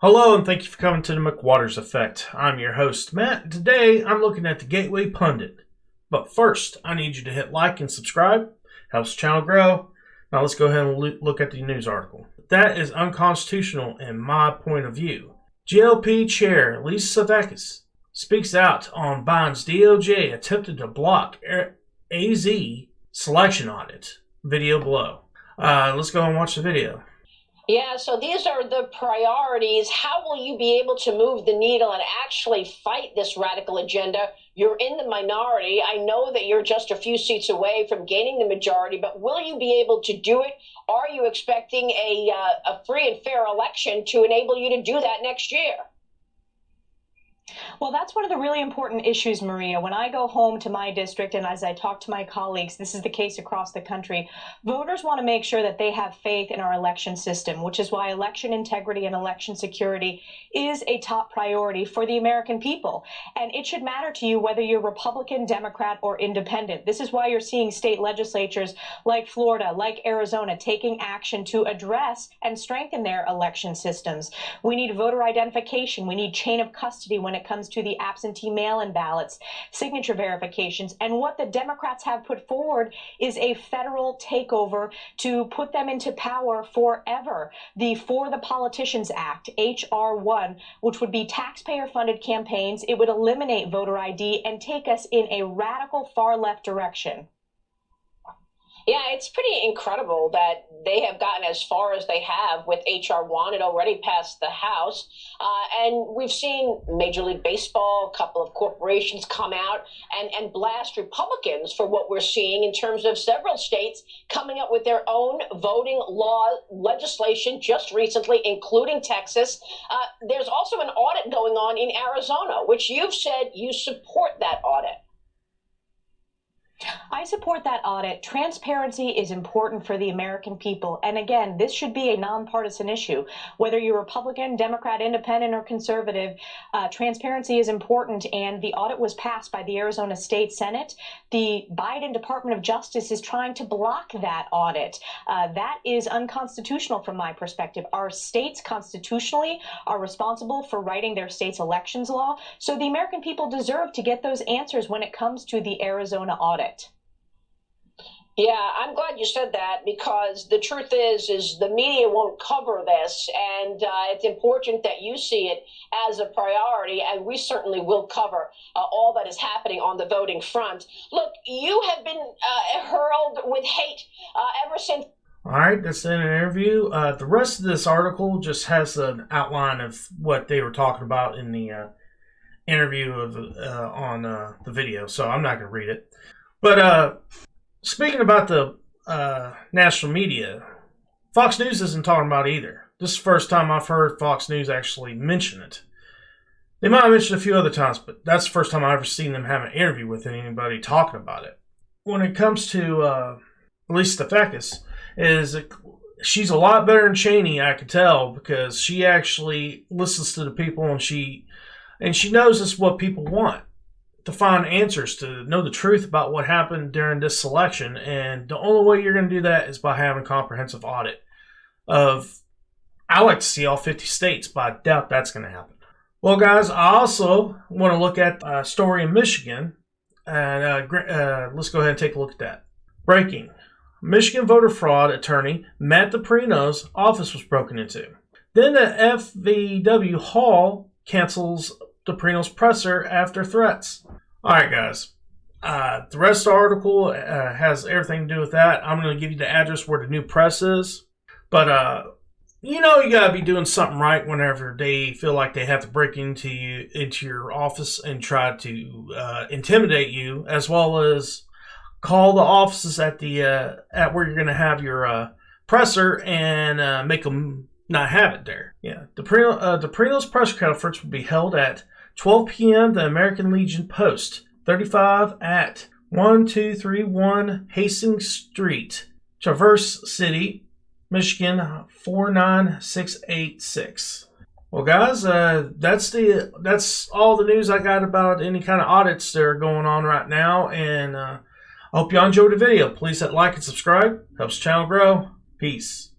Hello, and thank you for coming to the McWaters Effect. I'm your host, Matt. Today, I'm looking at the Gateway Pundit. But first, I need you to hit like and subscribe. Helps the channel grow. Now let's go ahead and look at the news article. That is unconstitutional in my point of view. GLP Chair Lisa Savakis speaks out on Biden's DOJ attempted to block AZ selection audit. Video below. Let's go and watch the video. Yeah, so these are the priorities. How will you be able to move the needle and actually fight this radical agenda? You're in the minority. I know that you're just a few seats away from gaining the majority, but will you be able to do it? Are you expecting a free and fair election to enable you to do that next year? Well, that's one of the really important issues, Maria. When I go home to my district and as I talk to my colleagues, this is the case across the country, voters want to make sure that they have faith in our election system, which is why election integrity and election security is a top priority for the American people. And it should matter to you whether you're Republican, Democrat, or independent. This is why you're seeing state legislatures like Florida, like Arizona, taking action to address and strengthen their election systems. We need voter identification. We need chain of custody when it comes to the absentee mail-in ballots, signature verifications. And what the Democrats have put forward is a federal takeover to put them into power forever. The For the Politicians Act, H.R. 1, which would be taxpayer-funded campaigns. It would eliminate voter ID and take us in a radical far-left direction. Yeah, it's pretty incredible that they have gotten as far as they have with H.R. 1. It already passed the House. And we've seen Major League Baseball, a couple of corporations come out and blast Republicans for what we're seeing in terms of several states coming up with their own voting law legislation just recently, including Texas. There's also an audit going on in Arizona, which you've said you support that audit. I support that audit. Transparency is important for the American people. And again, this should be a nonpartisan issue. Whether you're Republican, Democrat, Independent, or Conservative, transparency is important. And the audit was passed by the Arizona State Senate. The Biden Department of Justice is trying to block that audit. That is unconstitutional from my perspective. Our states constitutionally are responsible for writing their state's elections law. So the American people deserve to get those answers when it comes to the Arizona audit. Yeah, I'm glad you said that, because the truth is the media won't cover this, and it's important that you see it as a priority, and we certainly will cover all that is happening on the voting front. Look, you have been hurled with hate ever since. All right, that's the interview. The rest of this article just has an outline of what they were talking about in the interview on the video, so I'm not going to read it. But speaking about the national media, Fox News isn't talking about it either. This is the first time I've heard Fox News actually mention it. They might have mentioned it a few other times, but that's the first time I've ever seen them have an interview with anybody talking about it. When it comes to Lisa Savakis, she's a lot better than Cheney, I could tell, because she actually listens to the people and she knows this is what people want. To find answers, to know the truth about what happened during this selection. And the only way you're going to do that is by having a comprehensive audit of, I like to see all 50 states, but I doubt that's going to happen. Well, guys, I also want to look at a story in Michigan. And let's go ahead and take a look at that. Breaking. Michigan voter fraud attorney Matt Depreno's office was broken into. Then the FVW Hall cancels Depreno's presser after threats. All right, guys. The rest of the article has everything to do with that. I'm going to give you the address where the new press is. But, you got to be doing something right whenever they feel like they have to break into your office and try to intimidate you, as well as call the offices at where you're going to have your presser and make them not have it there. Yeah, Depreno's press conference will be held at 12 p.m. The American Legion Post, 35 at 1231 Hastings Street, Traverse City, Michigan 49686. Well, guys, that's all the news I got about any kind of audits that are going on right now, and I hope y'all enjoyed the video. Please hit like and subscribe. Helps the channel grow. Peace.